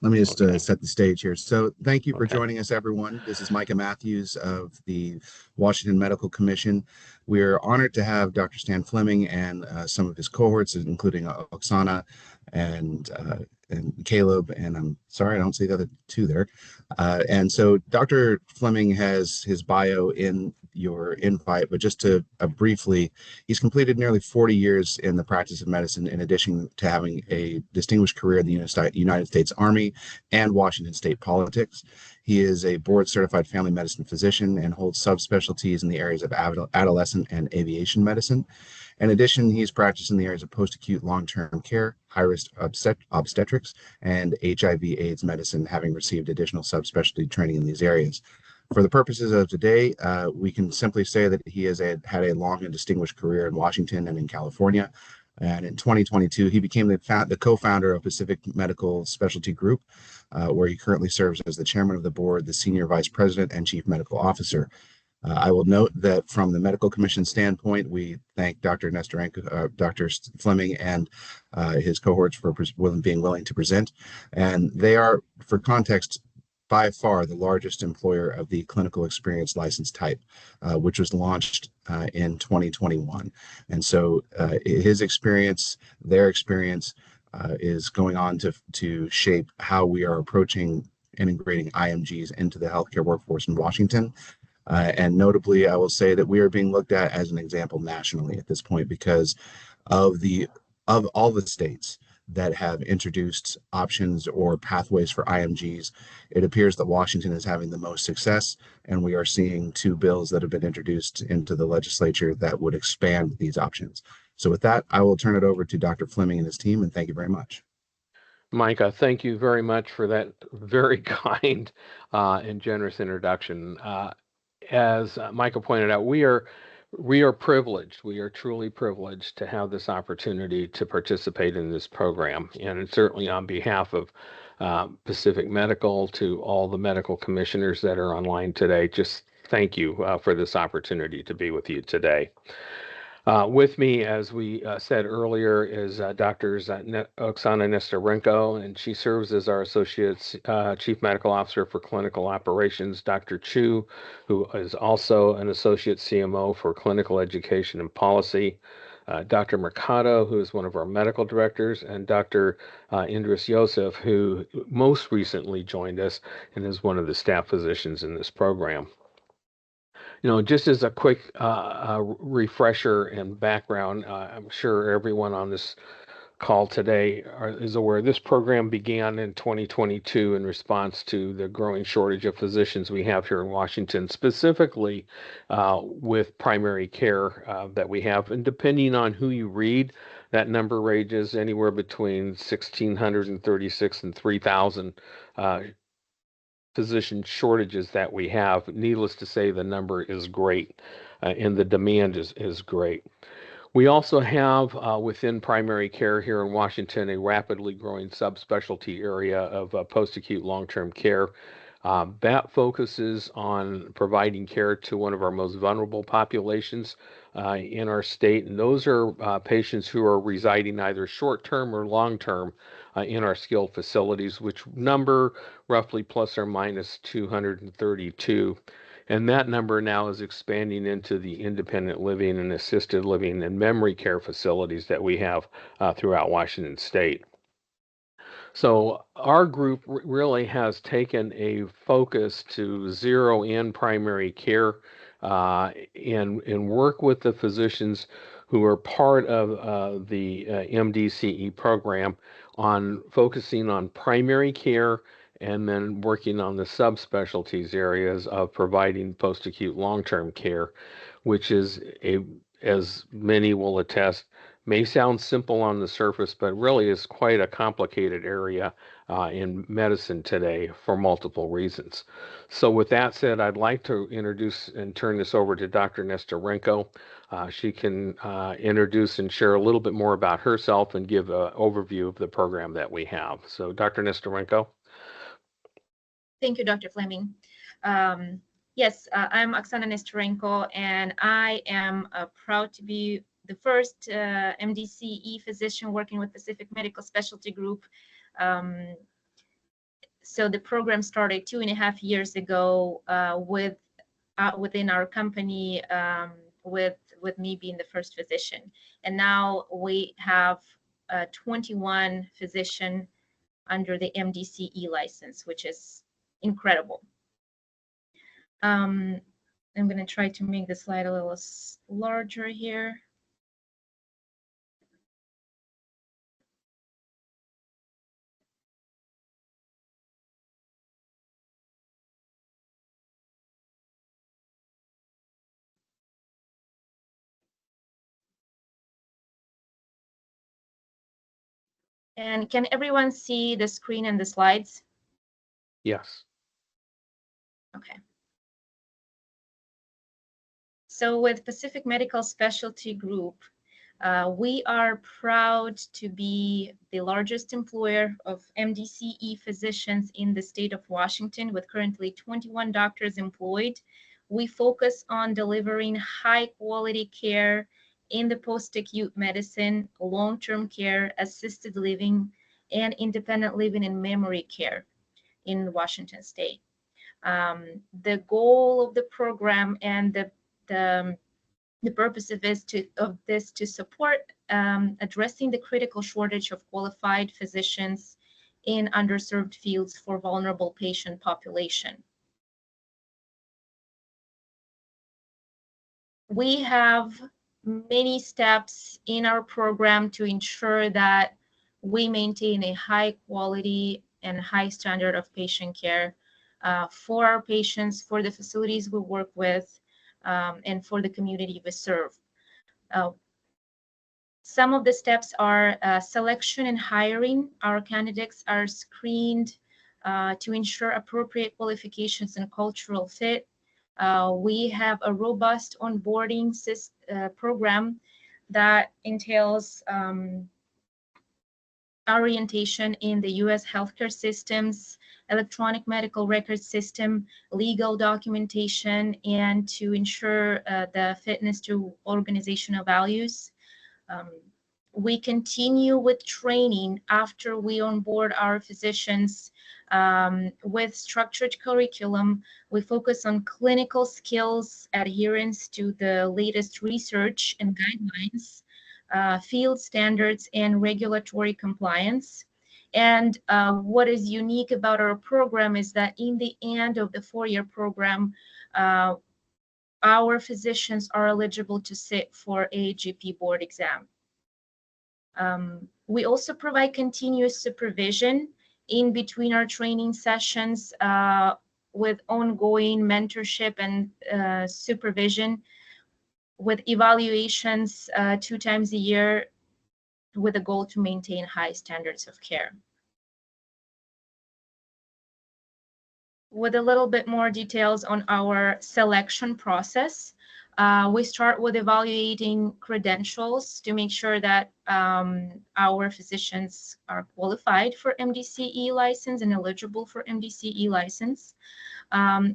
Let me just Okay. set the stage here. So, thank you for Okay. joining us, everyone. This is Micah Matthews of the Washington Medical Commission. We're honored to have Dr. Stan Flemming and some of his cohorts, including Oksana and uh, and Caleb. And I'm sorry, I don't see the other two there. And so, Dr. Flemming has his bio in your invite, but just to briefly, he's completed nearly 40 years in the practice of medicine, in addition to having a distinguished career in the United States Army and Washington state politics. He is a board certified family medicine physician and holds subspecialties in the areas of adolescent and aviation medicine. In addition, he's practiced in the areas of post acute long term care, high risk obstetrics, and HIV/AIDS medicine, having received additional subspecialty training in these areas. For the purposes of today, we can simply say that he has had a long and distinguished career in Washington and in California. And in 2022, he became the co-founder of Pacific Medical Specialty Group, where he currently serves as the chairman of the board, the senior vice president, and chief medical officer. I will note that from the medical commission standpoint, we thank Dr. Nestorenko, Dr. Flemming, and his cohorts for being willing to present. And they are, for context, by far the largest employer of the clinical experience license type, which was launched in 2021. And so his experience, their experience, is going on to shape how we are approaching integrating IMGs into the healthcare workforce in Washington. And notably, I will say that we are being looked at as an example nationally at this point because of the of all the states that have introduced options or pathways for IMGs. It appears that Washington is having the most success, and we are seeing two bills that have been introduced into the legislature that would expand these options. So with that, I will turn it over to Dr. Flemming and his team, and thank you very much. Micah, thank you very much for that very kind and generous introduction. As Micah pointed out, we are privileged. We are truly privileged to have this opportunity to participate in this program, and certainly on behalf of Pacific Medical, to all the medical commissioners that are online today, just thank you for this opportunity to be with you today. With me, as we said earlier, is Dr. Oksana Nestorenko, and she serves as our Associate Chief Medical Officer for Clinical Operations. Dr. Chu, who is also an Associate CMO for Clinical Education and Policy. Dr. Mercado, who is one of our medical directors, and Dr. Indris Yosef, who most recently joined us and is one of the staff physicians in this program. Just as a quick refresher and background, I'm sure everyone on this call today is aware this program began in 2022 in response to the growing shortage of physicians we have here in Washington, specifically with primary care that we have. And depending on who you read, that number ranges anywhere between 1,636 and 3,000 physician shortages that we have. Needless to say, the number is great and the demand is great. We also have within primary care here in Washington a rapidly growing subspecialty area of post-acute long-term care. That focuses on providing care to one of our most vulnerable populations in our state, and those are patients who are residing either short-term or long-term in our skilled facilities, which number roughly plus or minus 232. And that number now is expanding into the independent living and assisted living and memory care facilities that we have throughout Washington state. So our group really has taken a focus to zero in primary care and work with the physicians who are part of the MDCE program on focusing on primary care and then working on the subspecialties areas of providing post-acute long-term care, which is as many will attest, may sound simple on the surface, but really is quite a complicated area in medicine today for multiple reasons. So with that said, I'd like to introduce and turn this over to Dr. Nestorenko. She can introduce and share a little bit more about herself and give an overview of the program that we have. So Dr. Nestorenko. Thank you, Dr. Flemming. Yes, I'm Oksana Nestorenko, and I am proud to be the first MDCE physician working with Pacific Medical Specialty Group. So the program started 2.5 years ago within our company, with me being the first physician. And now we have 21 physicians under the MDCE license, which is incredible. I'm going to try to make the slide a little larger here. And can everyone see the screen and the slides? Yes. Okay. So with Pacific Medical Specialty Group, we are proud to be the largest employer of MDCE physicians in the state of Washington, with currently 21 doctors employed. We focus on delivering high quality care in the post-acute medicine, long-term care, assisted living, and independent living and memory care in Washington state. The goal of the program and the purpose of this to support addressing the critical shortage of qualified physicians in underserved fields for vulnerable patient population. We have many steps in our program to ensure that we maintain a high quality and high standard of patient care for our patients, for the facilities we work with, and for the community we serve. Some of the steps are selection and hiring. Our candidates are screened to ensure appropriate qualifications and cultural fit. We have a robust onboarding program that entails orientation in the U.S. healthcare systems, electronic medical record system, legal documentation, and to ensure the fitness to organizational values. We continue with training after we onboard our physicians with structured curriculum. We focus on clinical skills, adherence to the latest research and guidelines, field standards, and regulatory compliance. And what is unique about our program is that in the end of the 4-year program, our physicians are eligible to sit for a GP board exam. We also provide continuous supervision in between our training sessions with ongoing mentorship and supervision, with evaluations 2 times a year, with a goal to maintain high standards of care. With a little bit more details on our selection process, we start with evaluating credentials to make sure that our physicians are qualified for MDCE license and eligible for MDCE license.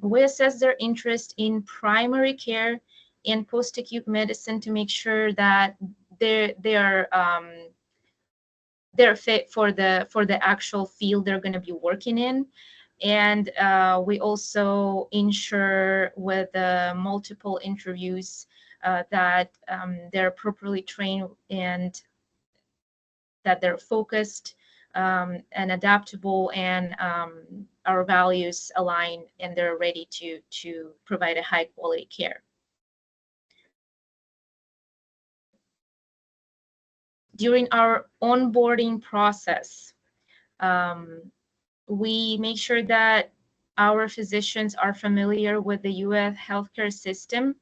We assess their interest in primary care and post-acute medicine to make sure that they're fit for the actual field they're going to be working in. And we also ensure with multiple interviews that they're properly trained and that they're focused and adaptable, and our values align, and they're ready to provide a high quality care. During our onboarding process, we make sure that our physicians are familiar with the U.S. healthcare system,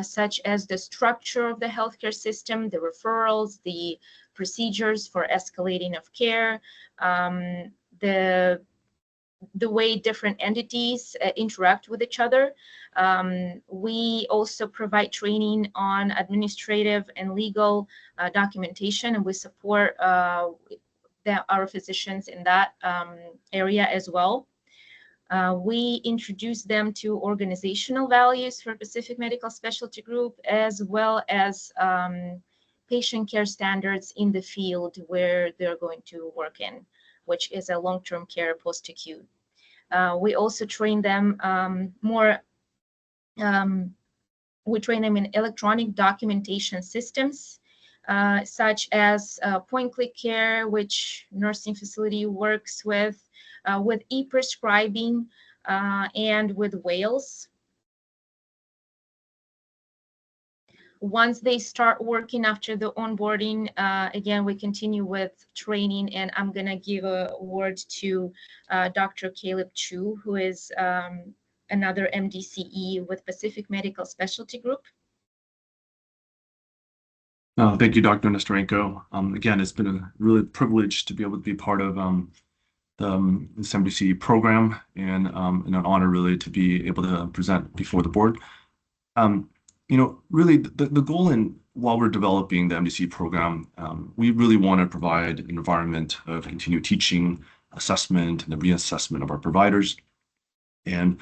such as the structure of the healthcare system, the referrals, the procedures for escalating of care, the way different entities interact with each other. We also provide training on administrative and legal documentation, and we support our physicians in that area as well. We introduce them to organizational values for Pacific Medical Specialty Group, as well as patient care standards in the field where they're going to work in, which is a long-term care post-acute. We also train them we train them in electronic documentation systems, such as point-click care, which nursing facility works with e-prescribing, and with Wales. Once they start working after the onboarding, again, we continue with training, and I'm going to give a word to Dr. Caleb Chu, who is another MDCE with Pacific Medical Specialty Group. Thank you, Dr. Nestorenko. Again, it's been a really privilege to be able to be part of this MDCE program, and an honor really to be able to present before the board. Really the goal while we're developing the MDCE program, we really want to provide an environment of continued teaching, assessment, and the reassessment of our providers. And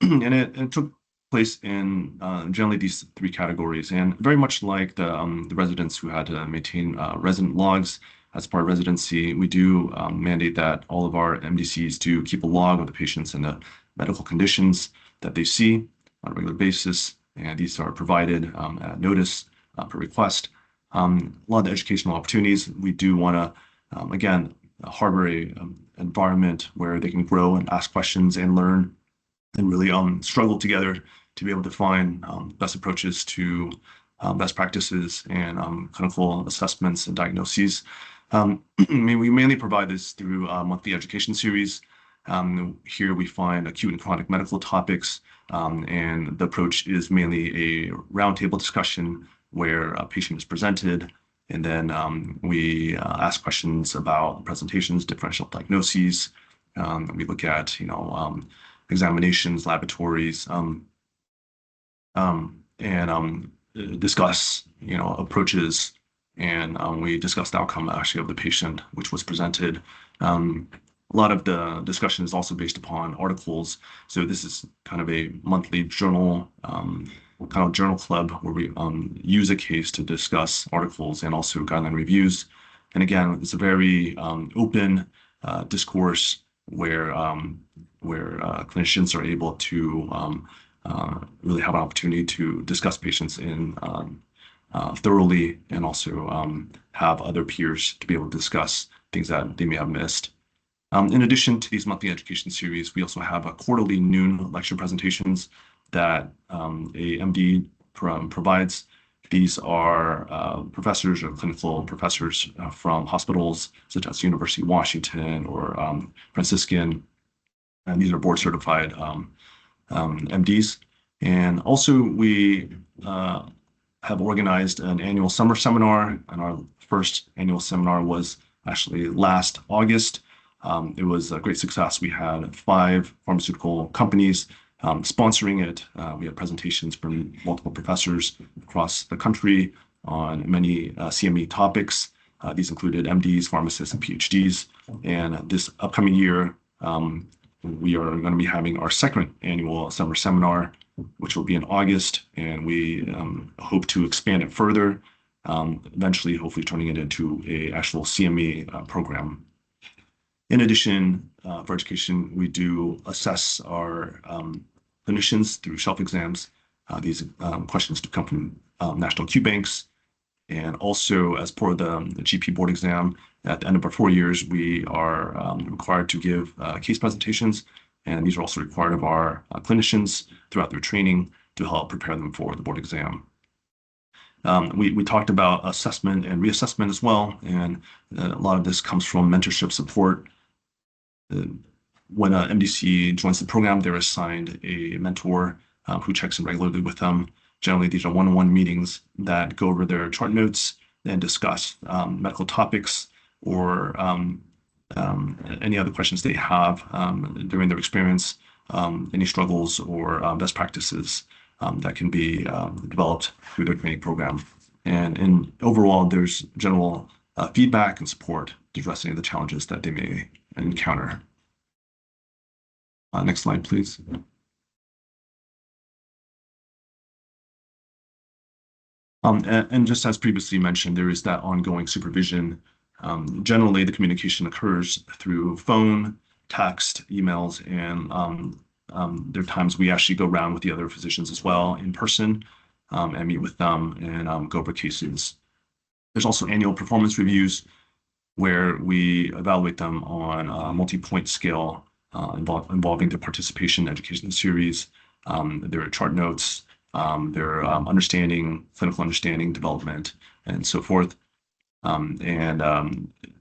it took place in generally these three categories, and very much like the residents who had to maintain resident logs as part of residency, we do mandate that all of our MDCs do keep a log of the patients and the medical conditions that they see on a regular basis, and these are provided at notice per request. A lot of the educational opportunities, we do want to, again, harbor a environment where they can grow and ask questions and learn, and really struggle together to be able to find best approaches to best practices and clinical assessments and diagnoses. We mainly provide this through monthly education series. Here we find acute and chronic medical topics, and the approach is mainly a roundtable discussion where a patient is presented, and then we ask questions about presentations, differential diagnoses. We look at examinations, laboratories, and discuss approaches, and we discuss the outcome actually of the patient which was presented. A lot of the discussion is also based upon articles, so this is kind of a monthly journal, kind of journal club where we use a case to discuss articles and also guideline reviews. And again, it's a very open discourse where clinicians are able to really have an opportunity to discuss patients in thoroughly, and also have other peers to be able to discuss things that they may have missed. In addition to these monthly education series, we also have a quarterly noon lecture presentations that a MD provides. These are professors or clinical professors from hospitals such as University of Washington or Franciscan, and these are board certified MDs. And also we have organized an annual summer seminar, and our first annual seminar was actually last August. It was a great success. We had 5 pharmaceutical companies sponsoring it. We had presentations from multiple professors across the country on many CME topics. These included MDs, pharmacists, and PhDs. And this upcoming year, we are going to be having our second annual summer seminar, which will be in August, and we hope to expand it further, eventually hopefully turning it into an actual CME program. In addition, for education, we do assess our clinicians through shelf exams. These questions do come from national Q banks. And also, as part of the GP board exam, at the end of our 4 years, we are required to give case presentations. And these are also required of our clinicians throughout their training to help prepare them for the board exam. We talked about assessment and reassessment as well. And a lot of this comes from mentorship support. When an MDC joins the program, they're assigned a mentor who checks in regularly with them. Generally, these are one-on-one meetings that go over their chart notes and discuss medical topics or any other questions they have during their experience, any struggles or best practices that can be developed through their training program. And overall, there's general feedback and support to address any of the challenges that they may encounter. Next slide, please. And just as previously mentioned, there is that ongoing supervision. Generally, the communication occurs through phone, text, emails, and there are times we actually go around with the other physicians as well in person and meet with them and go over cases. There's also annual performance reviews where we evaluate them on a multi-point scale involving the participation education series, their chart notes, their clinical understanding, development, and so forth.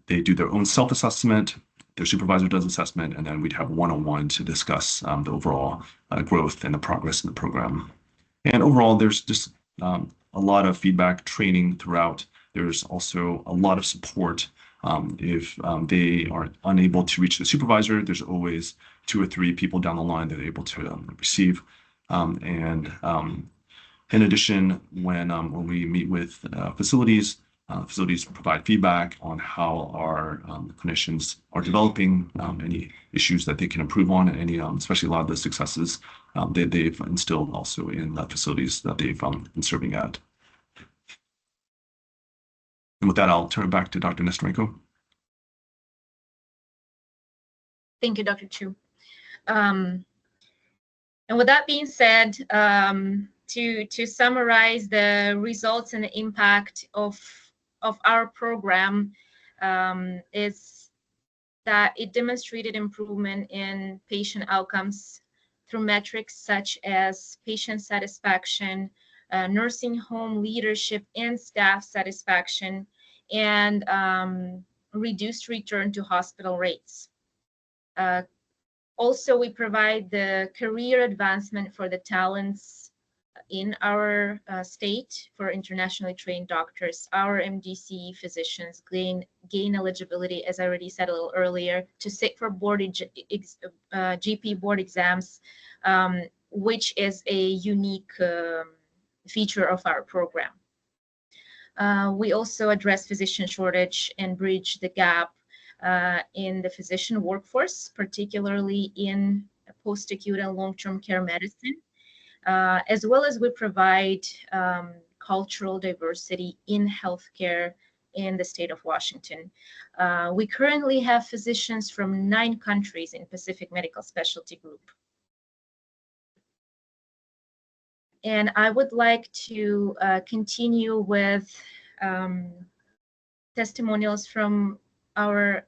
They do their own self-assessment, their supervisor does assessment, and then we'd have one-on-one to discuss the overall growth and the progress in the program. And overall, there's just a lot of feedback, training throughout. There's also a lot of support. If they are unable to reach the supervisor, there's always 2 or 3 people down the line that they're able to receive. In addition, when we meet with facilities provide feedback on how our clinicians are developing, any issues that they can improve on, and any, especially a lot of the successes they've instilled also in the facilities that they've been serving at. And with that, I'll turn it back to Dr. Nestorenko. Thank you, Dr. Chu. And with that being said, to summarize the results and the impact of our program is that it demonstrated improvement in patient outcomes through metrics such as patient satisfaction, nursing home leadership and staff satisfaction, and reduced return to hospital rates. Also, we provide the career advancement for the talents in our state for internationally trained doctors. Our MDC physicians gain eligibility, as I already said a little earlier, to sit for GP board exams, which is a unique feature of our program. We also address physician shortage and bridge the gap in the physician workforce, particularly in post-acute and long-term care medicine, as well as we provide cultural diversity in healthcare in the state of Washington. We currently have physicians from 9 countries in Pacific Medical Specialty Group. And I would like to continue with testimonials from our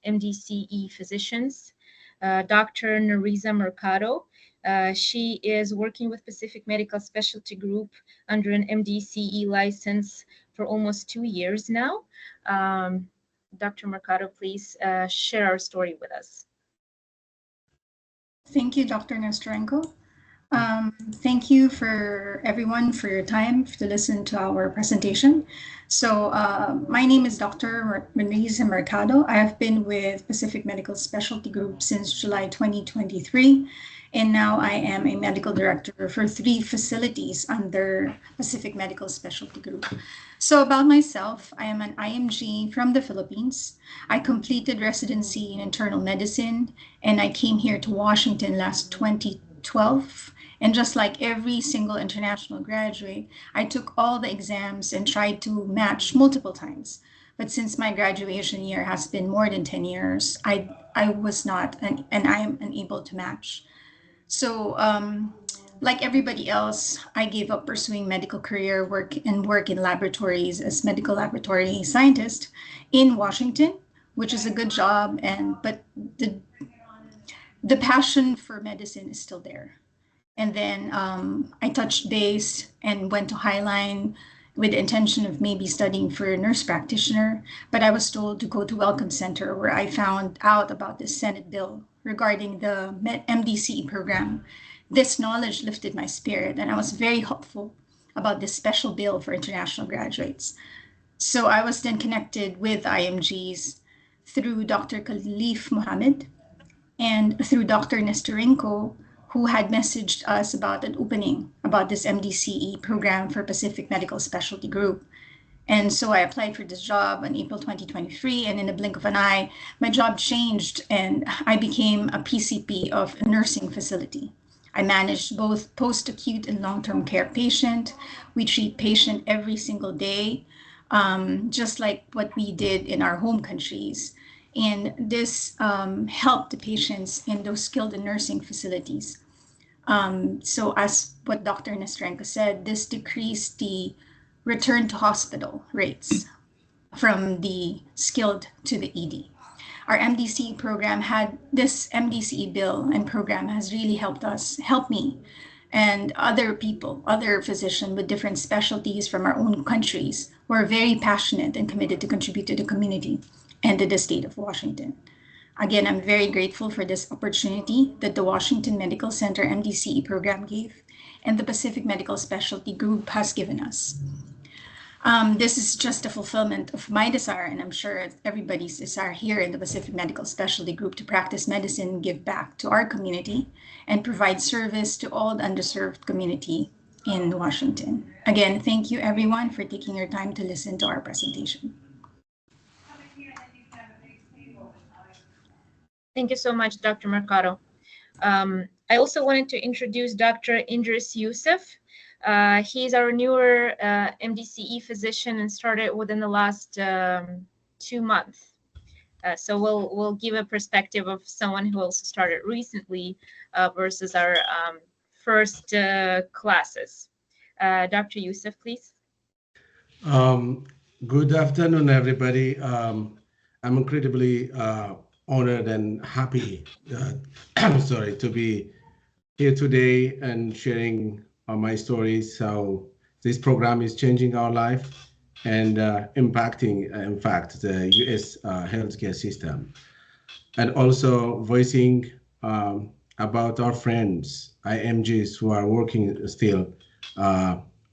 MDCE physicians. Dr. Nariza Mercado, she is working with Pacific Medical Specialty Group under an MDCE license for almost 2 years now. Dr. Mercado, please share our story with us. Thank you, Dr. Nestorenko. Thank you for everyone for your time to listen to our presentation. So my name is Dr. Nariza Mercado. I have been with Pacific Medical Specialty Group since July 2023, and now I am a medical director for 3 facilities under Pacific Medical Specialty Group. So about myself, I am an IMG from the Philippines. I completed residency in internal medicine, and I came here to Washington last 2012. And just like every single international graduate, I took all the exams and tried to match multiple times. But since my graduation year has been more than 10 years, I was not, and I am unable to match. So like everybody else, I gave up pursuing medical career work in laboratories as medical laboratory scientist in Washington, which is a good job, but the passion for medicine is still there. And then I touched base and went to Highline with the intention of maybe studying for a nurse practitioner, but I was told to go to Welcome Center, where I found out about this Senate bill regarding the MDCE program. This knowledge lifted my spirit, and I was very hopeful about this special bill for international graduates. So I was then connected with IMGs through Dr. Khalif Mohammed and through Dr. Nestorenko, who had messaged us about an opening about this MDCE program for Pacific Medical Specialty Group. And so I applied for this job in April 2023, and in the blink of an eye, my job changed and I became a PCP of a nursing facility. I managed both post-acute and long-term care patient. We treat patient every single day, just like what we did in our home countries. And this helped the patients in those skilled nursing facilities. So as what Dr. Nestrenko said, this decreased the return to hospital rates from the skilled to the ED. Our MDC program had this MDCE bill and program has really helped me and other people, other physicians with different specialties from our own countries who are very passionate and committed to contribute to the community and to the state of Washington. Again, I'm very grateful for this opportunity that the Washington Medical Center MDCE program gave and the Pacific Medical Specialty Group has given us. This is just a fulfillment of my desire, and I'm sure everybody's desire here in the Pacific Medical Specialty Group to practice medicine, give back to our community, and provide service to all the underserved community in Washington. Again, thank you everyone for taking your time to listen to our presentation. Thank you so much, Dr. Mercado. I also wanted to introduce Dr. Indris Youssef. He's our newer MDCE physician and started within the last 2 months. So we'll give a perspective of someone who also started recently versus our first classes. Dr. Youssef, please. Good afternoon, everybody. I'm incredibly honored and happy, to be here today and sharing my stories. How this program is changing our life and impacting, in fact, the U.S. Healthcare system, and also voicing about our friends, IMGs, who are working still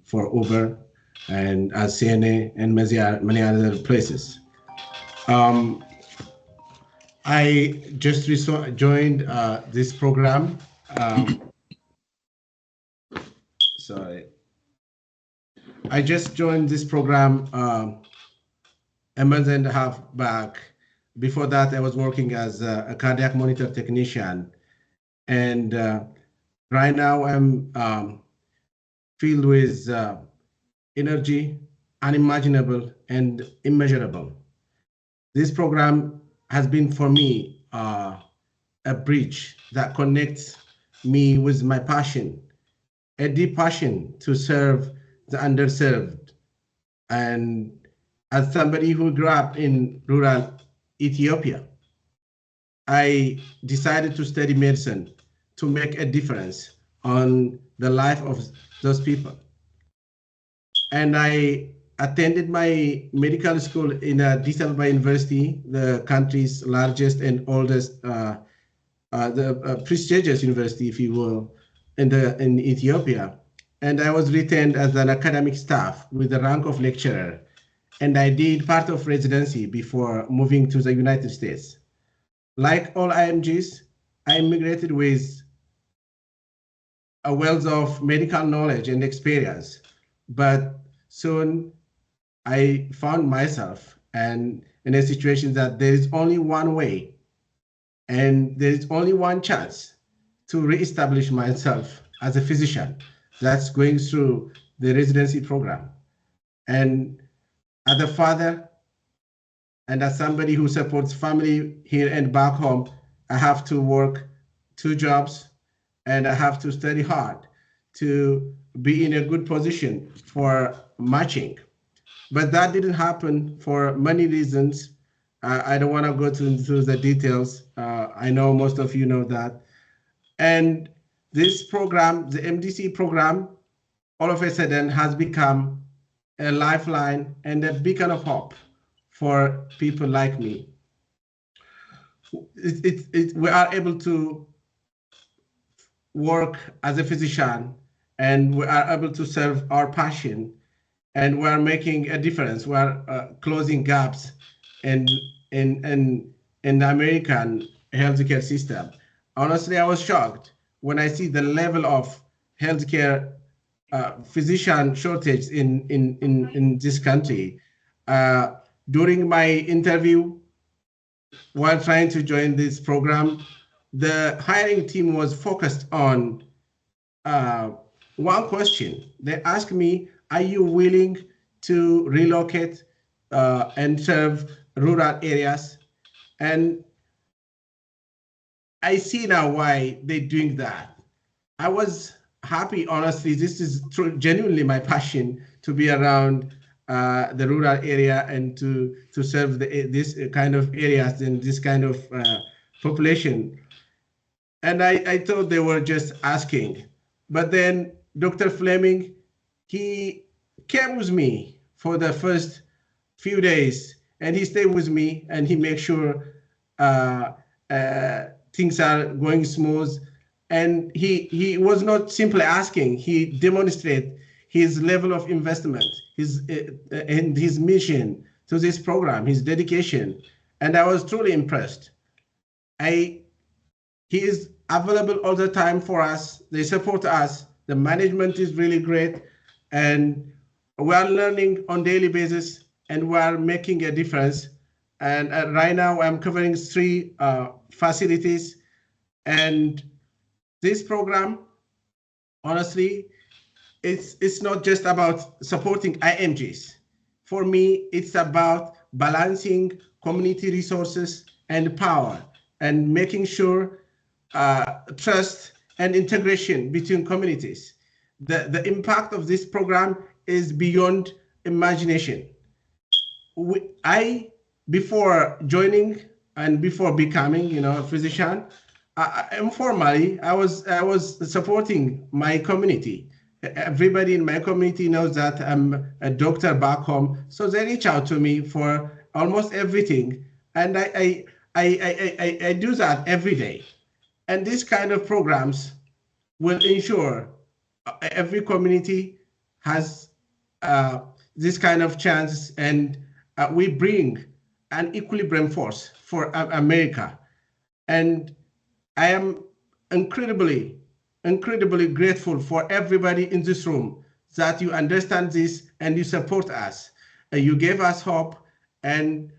for Uber and as CNA and many other places. I just joined this program. I just joined this program a month and a half back. Before that, I was working as a cardiac monitor technician. And right now I'm filled with energy, unimaginable and immeasurable. This program has been for me a bridge that connects me with my passion, a deep passion to serve the underserved. And as somebody who grew up in rural Ethiopia, I decided to study medicine to make a difference on the life of those people. And I attended my medical school in Addis Ababa University, the country's largest and oldest, prestigious university, if you will, in Ethiopia. And I was retained as an academic staff with the rank of lecturer. And I did part of residency before moving to the United States. Like all IMGs, I immigrated with a wealth of medical knowledge and experience, but soon I found myself in a situation that there is only one way and there is only one chance to reestablish myself as a physician that's going through the residency program. And as a father and as somebody who supports family here and back home, I have to work 2 jobs and I have to study hard to be in a good position for matching. But that didn't happen for many reasons. I don't want to go into the details. I know most of you know that. And this program, the MDC program, all of a sudden has become a lifeline and a beacon of hope for people like me. We are able to work as a physician and we are able to serve our passion and we are making a difference. We are closing gaps in the American healthcare system. Honestly, I was shocked when I see the level of healthcare physician shortage in this country. During my interview, while trying to join this program, the hiring team was focused on one question. They asked me, are you willing to relocate and serve rural areas? And I see now why they're doing that. I was happy, honestly. This is genuinely my passion to be around the rural area and to serve this kind of areas and this kind of population. And I thought they were just asking. But then Dr. Flemming, he came with me for the first few days and he stayed with me and he made sure uh, things are going smooth. And he was not simply asking, he demonstrated his level of investment, and his mission to this program, his dedication. And I was truly impressed. He is available all the time for us. They support us. The management is really great. And we are learning on daily basis and we are making a difference. And right now I'm covering 3 facilities. And this program, honestly, it's not just about supporting IMGs. For me, it's about balancing community resources and power and making sure trust and integration between communities. The impact of this program is beyond imagination. Before joining and before becoming, a physician, informally, I was supporting my community. Everybody in my community knows that I'm a doctor back home, so they reach out to me for almost everything, and I do that every day. And these kind of programs will ensure every community has this kind of chance, and we bring an equilibrium force for America. And I am incredibly grateful for everybody in this room that you understand this and you support us. You gave us hope, and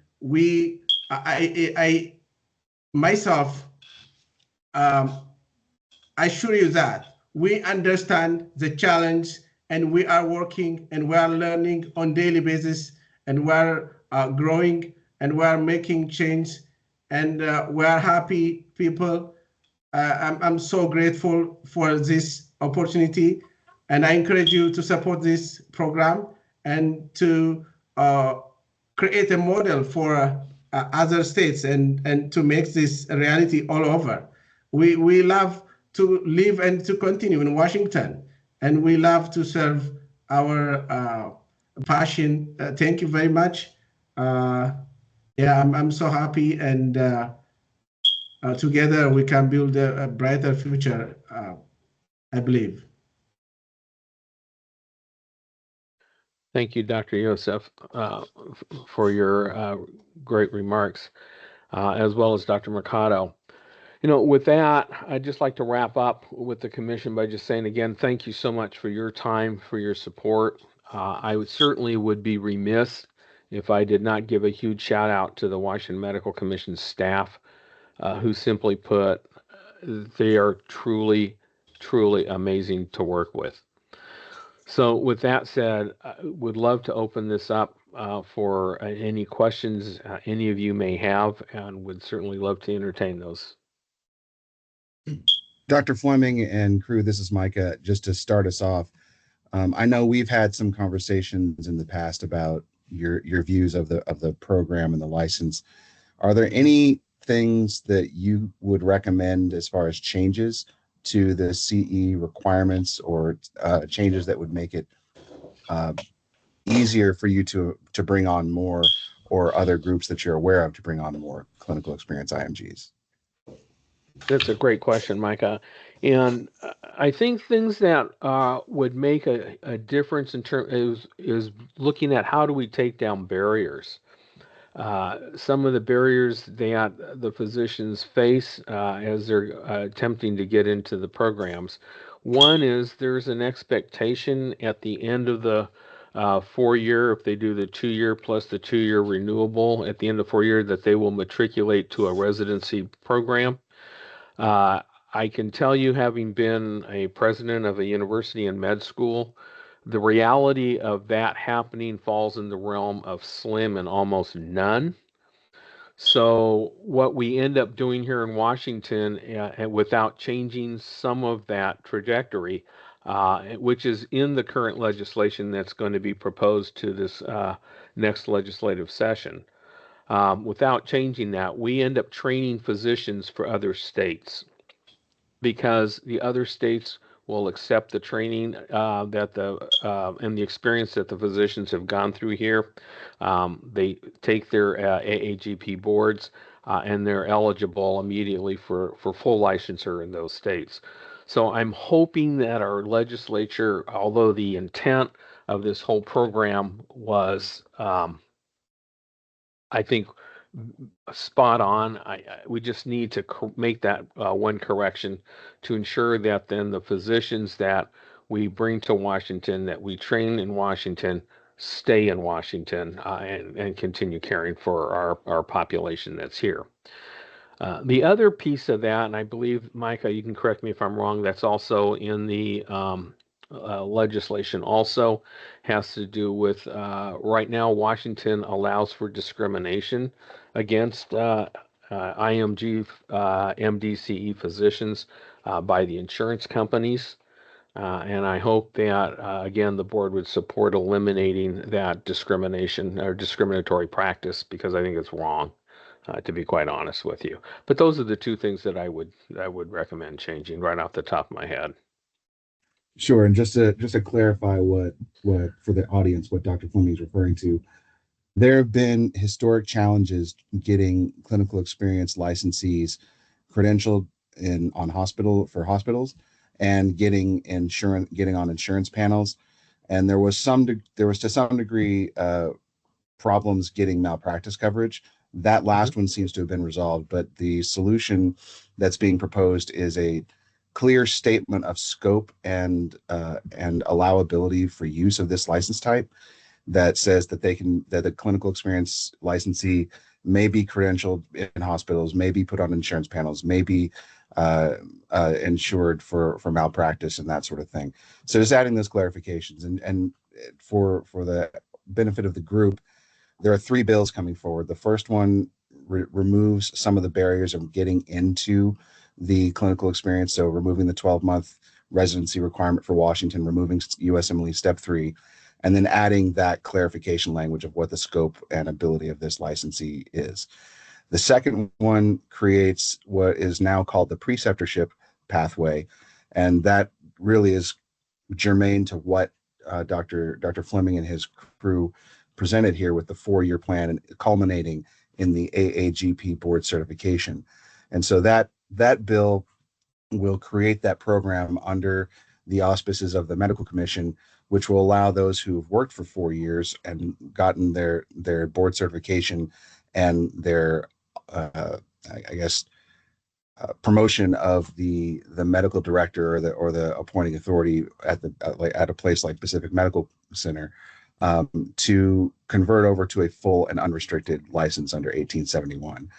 I myself, I assure you that we understand the challenge and we are working and we are learning on daily basis and we are growing and we are making change and we are happy people. I'm so grateful for this opportunity and I encourage you to support this program and to create a model for other states and to make this a reality all over. We love to live and to continue in Washington, and we love to serve our passion. Thank you very much. Yeah, I'm so happy, and together we can build a brighter future, I believe. Thank you, Dr. Yosef, for your great remarks, as well as Dr. Mercado. With that, I'd just like to wrap up with the commission by just saying again, thank you so much for your time, for your support. I certainly would be remiss if I did not give a huge shout out to the Washington Medical Commission staff, who simply put, they are truly, truly amazing to work with. So with that said, I would love to open this up for any questions any of you may have, and would certainly love to entertain those. Dr. Flemming and crew, this is Micah. Just to start us off, I know we've had some conversations in the past about your views of the program and the license. Are there any things that you would recommend as far as changes to the CE requirements or changes that would make it easier for you to bring on more, or other groups that you're aware of to bring on more clinical experience IMGs? That's a great question, Micah. And I think things that would make a difference in terms is looking at how do we take down barriers. Some of the barriers that the physicians face as they're attempting to get into the programs. One is there's an expectation at the end of the 4-year, if they do the 2-year plus the 2-year renewable at the end of 4 years, that they will matriculate to a residency program. I can tell you, having been a president of a university and med school, the reality of that happening falls in the realm of slim and almost none. So what we end up doing here in Washington, without changing some of that trajectory, which is in the current legislation that's going to be proposed to this next legislative session, without changing that, we end up training physicians for other states because the other states will accept the training that and the experience that the physicians have gone through here. They take their AAGP boards and they're eligible immediately for full licensure in those states. So I'm hoping that our legislature, although the intent of this whole program was, I think, spot on. We just need to make that one correction to ensure that then the physicians that we bring to Washington, that we train in Washington, stay in Washington and continue caring for our population that's here. The other piece of that, and I believe, Micah, you can correct me if I'm wrong, that's also in the legislation also, has to do with right now Washington allows for discrimination against IMG MDCE physicians by the insurance companies. And I hope that, again, the board would support eliminating that discrimination or discriminatory practice, because I think it's wrong, to be quite honest with you. But those are the two things that I would recommend changing right off the top of my head. Sure, and just to clarify what for the audience, what Dr. Flemming is referring to, there have been historic challenges getting clinical experience licensees credentialed on hospitals and getting on insurance panels, and there was to some degree problems getting malpractice coverage. That last one seems to have been resolved, but the solution that's being proposed is a clear statement of scope and allowability for use of this license type that says that the clinical experience licensee may be credentialed in hospitals, may be put on insurance panels, may be insured for malpractice and that sort of thing. So just adding those clarifications, and for the benefit of the group, there are 3 bills coming forward. The first one removes some of the barriers of getting into the clinical experience, so removing the 12-month residency requirement for Washington, removing USMLE Step 3, and then adding that clarification language of what the scope and ability of this licensee is. The second one creates what is now called the preceptorship pathway, and that really is germane to what Dr. Flemming and his crew presented here with the 4-year plan, and culminating in the AAGP board certification. And so that bill will create that program under the auspices of the Medical Commission, which will allow those who have worked for 4 years and gotten their board certification and their promotion of the medical director or the appointing authority at a place like Pacific Medical Center, to convert over to a full and unrestricted license under 1871.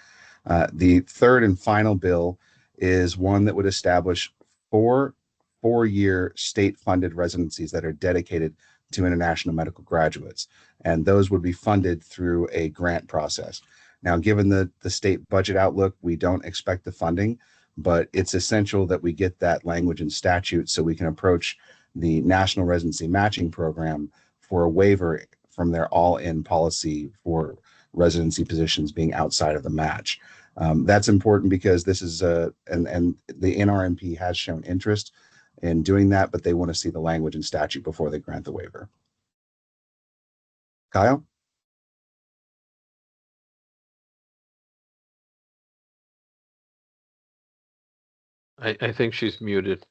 The third and final bill is one that would establish 4-year state-funded residencies that are dedicated to international medical graduates, and those would be funded through a grant process. Now, given the state budget outlook, we don't expect the funding, but it's essential that we get that language in statute so we can approach the National Residency Matching Program for a waiver from their all-in policy for residency positions being outside of the match. That's important because this is and the NRMP has shown interest in doing that, but they want to see the language in statute before they grant the waiver. Kyle? I think she's muted.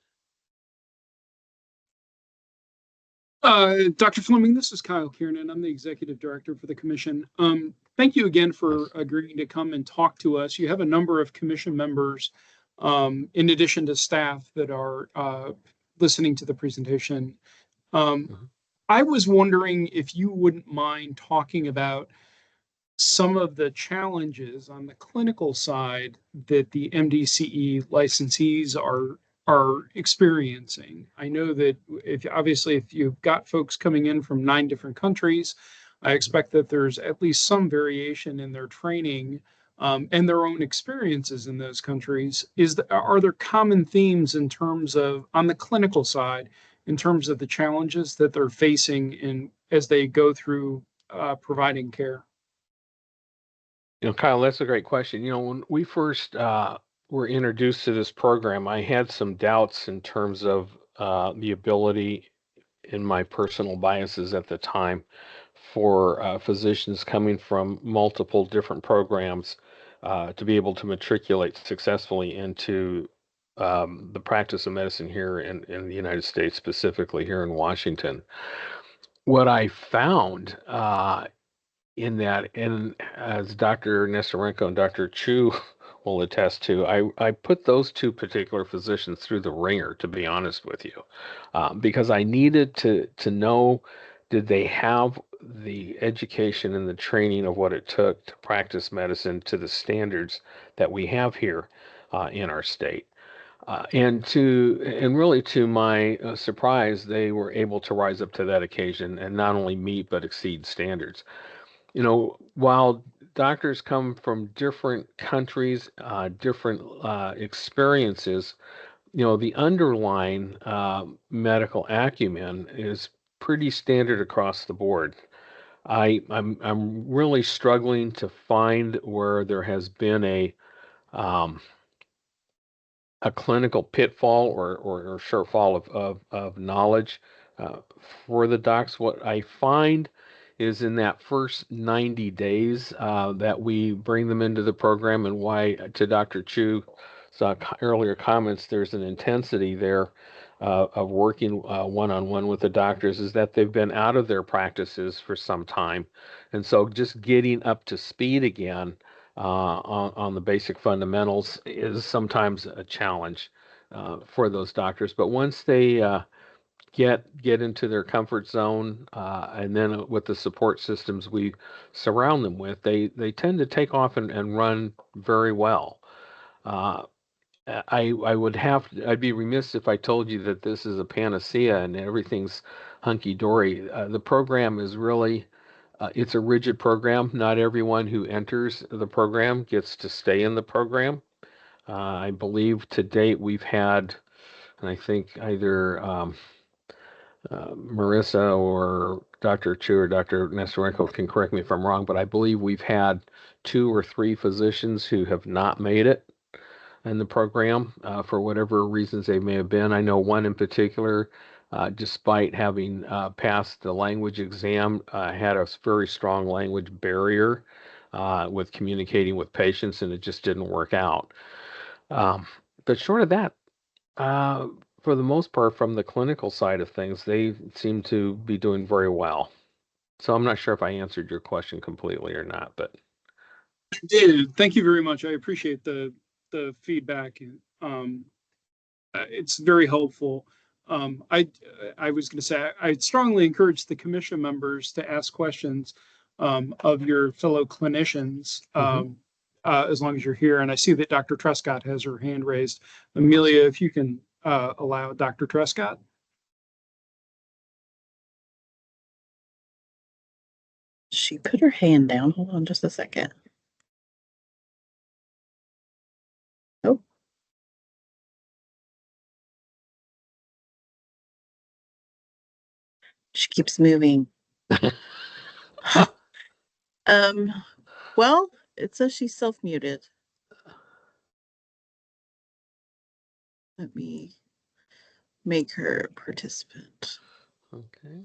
Dr. Flemming, this is Kyle Kiernan. I'm the executive director for the commission. Thank you again for agreeing to come and talk to us. You have a number of commission members, in addition to staff, that are listening to the presentation. I was wondering if you wouldn't mind talking about some of the challenges on the clinical side that the MDCE licensees are experiencing. I know that if you've got folks coming in from 9 different countries, I expect that there's at least some variation in their training and their own experiences in those countries. Are there common themes in terms of, on the clinical side, in terms of the challenges that they're facing as they go through providing care? Kyle, that's a great question. When we first were introduced to this program, I had some doubts in terms of the ability, in my personal biases at the time, for physicians coming from multiple different programs to be able to matriculate successfully into the practice of medicine here in the United States, specifically here in Washington. What I found in that, and as Dr. Nestorenko and Dr. Chu will attest to, I put those two particular physicians through the ringer, to be honest with you, because I needed to know, did they have the education and the training of what it took to practice medicine to the standards that we have here in our state. And really to my surprise, they were able to rise up to that occasion and not only meet but exceed standards. While doctors come from different countries, different experiences, the underlying medical acumen is pretty standard across the board. I'm really struggling to find where there has been a clinical pitfall or shortfall of knowledge for the docs. What I find is in that first 90 days that we bring them into the program, and why, to Dr. Chu's earlier comments, there's an intensity there of working one-on-one with the doctors, is that they've been out of their practices for some time. And so just getting up to speed again on the basic fundamentals is sometimes a challenge for those doctors. But once they get into their comfort zone, and then with the support systems we surround them with, they tend to take off and run very well. I'd be remiss if I told you that this is a panacea and everything's hunky-dory. The program is really, it's a rigid program. Not everyone who enters the program gets to stay in the program. I believe to date we've had, and I think either Marissa or Dr. Chu or Dr. Nestorenko can correct me if I'm wrong, but I believe we've had 2 or 3 physicians who have not made it in the program for whatever reasons they may have been. I know one in particular, despite having passed the language exam, had a very strong language barrier with communicating with patients, and it just didn't work out. But short of that, for the most part, from the clinical side of things, they seem to be doing very well. So I'm not sure if I answered your question completely or not, but I did. Thank you very much. I appreciate the feedback. It's very helpful. I was going to say, I strongly encourage the commission members to ask questions of your fellow clinicians, as long as you're here. And I see that Dr. Trescott has her hand raised. Amelia, if you can allow Dr. Trescott. She put her hand down. Hold on just a second. Oh. She keeps moving. Well, it says she's self-muted. Let me make her a participant. okay.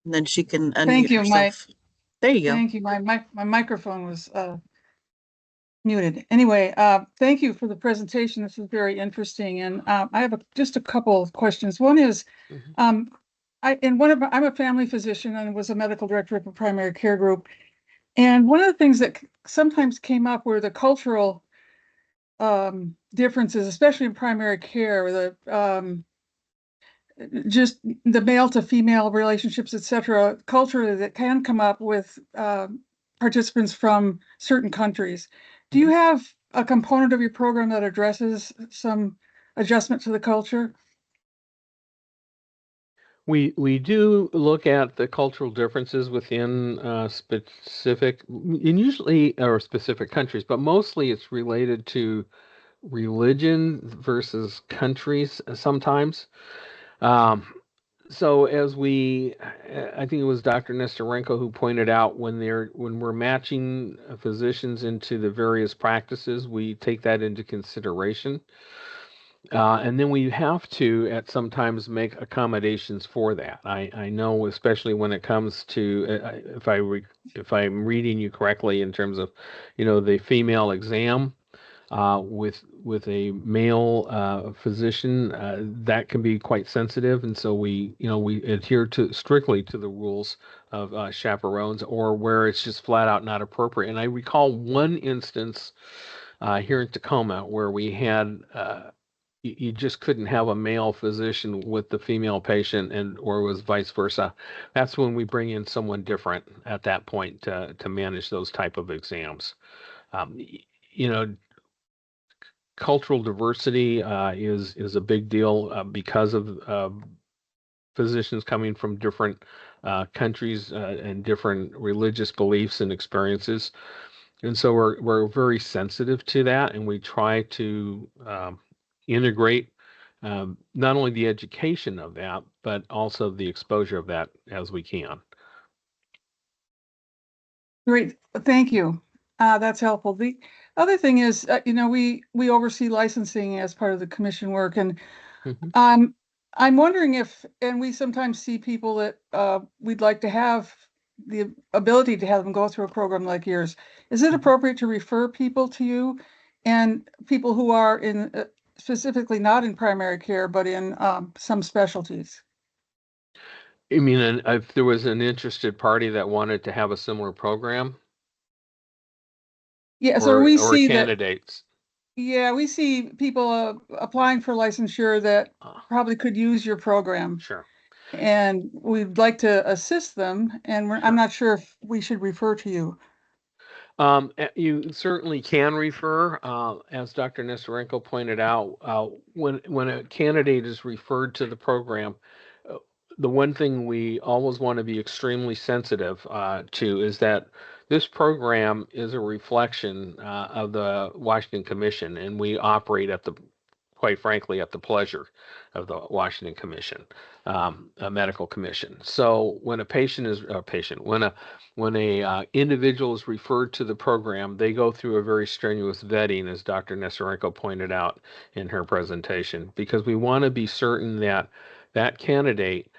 And then she can unmute Thank you, herself. There you go. Thank you. My microphone was muted. Anyway, thank you for the presentation. This is very interesting. And I have just a couple of questions. One is, I'm a family physician and was a medical director of a primary care group. And one of the things that sometimes came up were the cultural differences, especially in primary care, just the male to female relationships, etc., culturally that can come up with participants from certain countries. Do you have a component of your program that addresses some adjustment to the culture? We do look at the cultural differences within specific, and usually or specific countries, but mostly it's related to religion versus countries sometimes. Um, so as I think it was Dr. Nestorenko who pointed out when we're matching physicians into the various practices, we take that into consideration. And then we have to at sometimes make accommodations for that. I know, especially when it comes to if I'm reading you correctly in terms of, the female exam with a male physician, that can be quite sensitive, and so we adhere to strictly to the rules of chaperones, or where it's just flat out not appropriate. And I recall one instance here in Tacoma where we had. You just couldn't have a male physician with the female patient, or it was vice versa. That's when we bring in someone different at that point to manage those type of exams. Um, you know, Cultural diversity is a big deal because of physicians coming from different countries and different religious beliefs and experiences. And so we're very sensitive to that, and we try to integrate not only the education of that, but also the exposure of that as we can. Great, thank you. That's helpful. The other thing is, we oversee licensing as part of the commission work, and Mhm. I'm wondering if, and we sometimes see people that we'd like to have the ability to have them go through a program like yours. Is it appropriate to refer people to you, and people who are in specifically not in primary care, but in some specialties? I mean, and if there was an interested party that wanted to have a similar program, Yeah, so or we or see that. candidates. Yeah, we see people applying for licensure that probably could use your program, Sure. and we'd like to assist them, and I'm Sure. not sure if we should refer to you. You certainly can refer, as Dr. Nestorenko pointed out, when a candidate is referred to the program, uh, the one thing we always want to be extremely sensitive to is that this program is a reflection of the Washington Commission, and we operate quite frankly, at the pleasure of the Washington Commission, a medical commission. So when when a individual is referred to the program, they go through a very strenuous vetting, as Dr. Nestorenko pointed out in her presentation, because we want to be certain that that candidate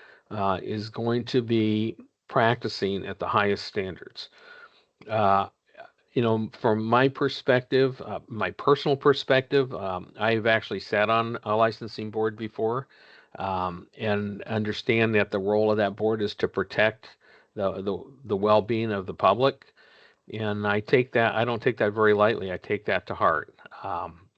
is going to be practicing at the highest standards. Uh, from my perspective, my personal perspective, I've actually sat on a licensing board before, and understand that the role of that board is to protect the well-being of the public. And I don't take that very lightly. I take that to heart.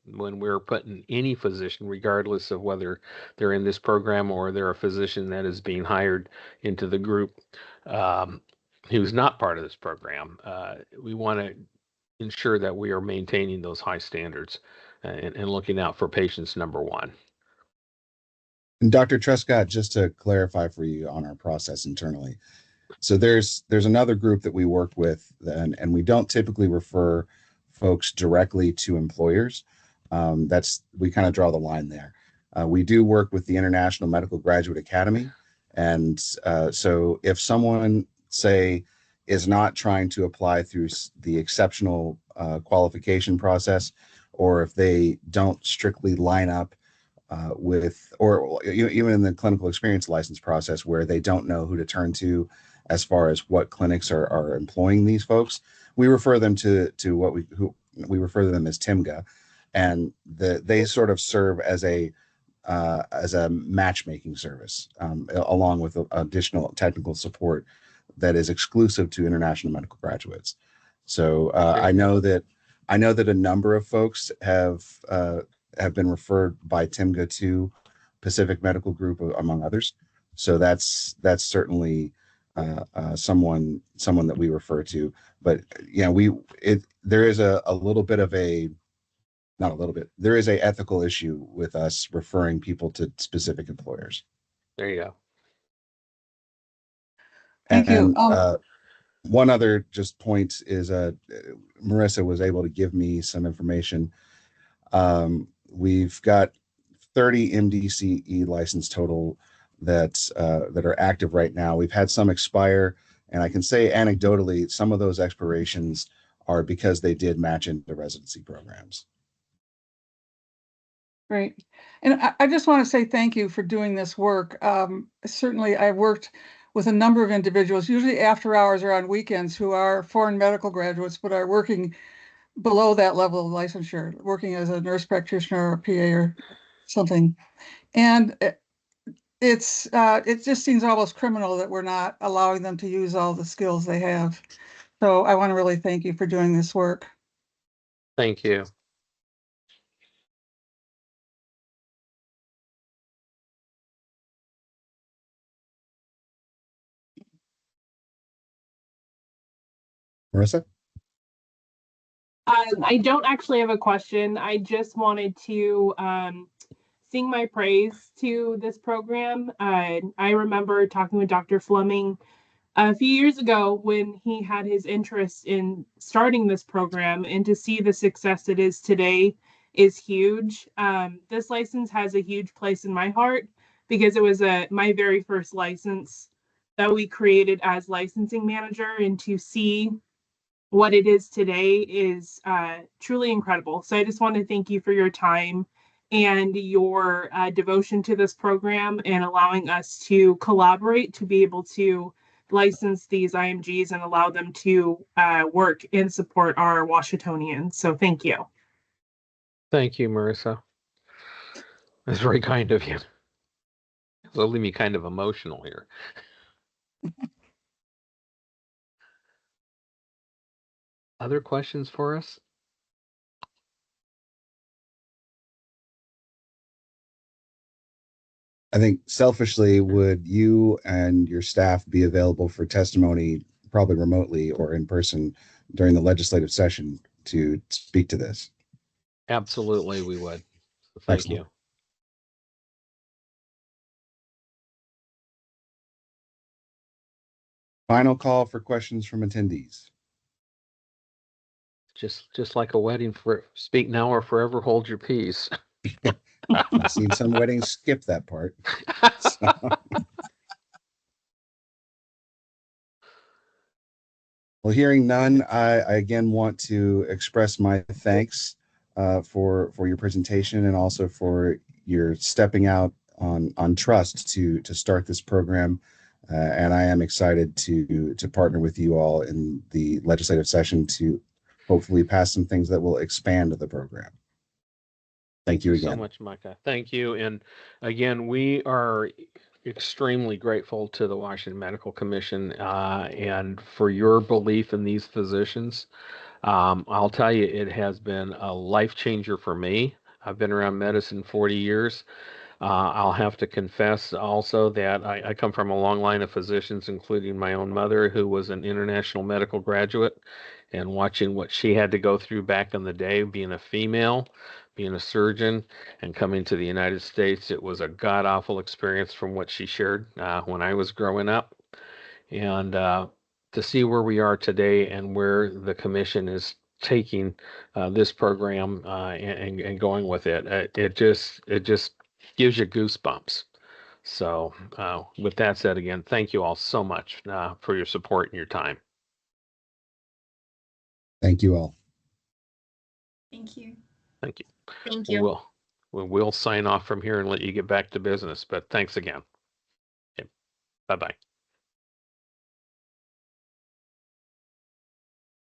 When we're putting any physician, regardless of whether they're in this program or they're a physician that is being hired into the group, um, who's not part of this program, we want to ensure that we are maintaining those high standards and looking out for patients number one. And Dr. Trescott, just to clarify for you on our process internally. So there's another group that we work with, and we don't typically refer folks directly to employers. We kind of draw the line there. We do work with the International Medical Graduate Academy. And so if someone, say, is not trying to apply through the exceptional qualification process, or if they don't strictly line up or even in the clinical experience license process where they don't know who to turn to as far as what clinics are employing these folks, we refer them to what we refer to them as TIMGA, and they sort of serve as a matchmaking service, along with additional technical support that is exclusive to international medical graduates. So I know that a number of folks have been referred by TIMGA to Pacific Medical Group, among others. So that's certainly someone that we refer to. But there is a little bit of not a little bit. There is a ethical issue with us referring people to specific employers. There you go. Thank you. And one other just point is Marissa was able to give me some information. We've got 30 MDCE license total that are active right now. We've had some expire, and I can say anecdotally, some of those expirations are because they did match into residency programs. Great. And I just want to say thank you for doing this work. Certainly, I've worked with a number of individuals, usually after hours or on weekends, who are foreign medical graduates, but are working below that level of licensure, working as a nurse practitioner or a PA or something. And it just seems almost criminal that we're not allowing them to use all the skills they have. So I want to really thank you for doing this work. Thank you. Marissa? I don't actually have a question. I just wanted to sing my praise to this program. I remember talking with Dr. Flemming a few years ago when he had his interest in starting this program, and to see the success it is today is huge. This license has a huge place in my heart because it was my very first license that we created as licensing manager, and to see what it is today is truly incredible. So I just want to thank you for your time and your devotion to this program and allowing us to collaborate to be able to license these IMGs and allow them to work and support our Washingtonians. So thank you. Thank you, Marissa. That's very kind of you. It'll leave me kind of emotional here. Other questions for us? I think selfishly, would you and your staff be available for testimony, probably remotely or in person, during the legislative session to speak to this? Absolutely, we would. Thank Excellent. you. Final call for questions from attendees. Just like a wedding, for speak now or forever hold your peace. I've seen some weddings skip that part. So. Well, hearing none, I again want to express my thanks for your presentation, and also for your stepping out on trust to start this program. And I am excited to partner with you all in the legislative session to hopefully pass some things that will expand the program. Thank you again. So much, Micah. Thank you. And again, we are extremely grateful to the Washington Medical Commission and for your belief in these physicians. I'll tell you, it has been a life changer for me. I've been around medicine 40 years. I'll have to confess also that I come from a long line of physicians, including my own mother, who was an international medical graduate, and watching what she had to go through back in the day, being a female, being a surgeon, and coming to the United States, it was a god-awful experience from what she shared when I was growing up. And to see where we are today and where the commission is taking this program and going with it, it just gives you goosebumps. So with that said, again, thank you all so much for your support and your time. Thank you all. Thank you. Thank you. Thank you. We'll sign off from here and let you get back to business, but thanks again. Okay. Bye-bye.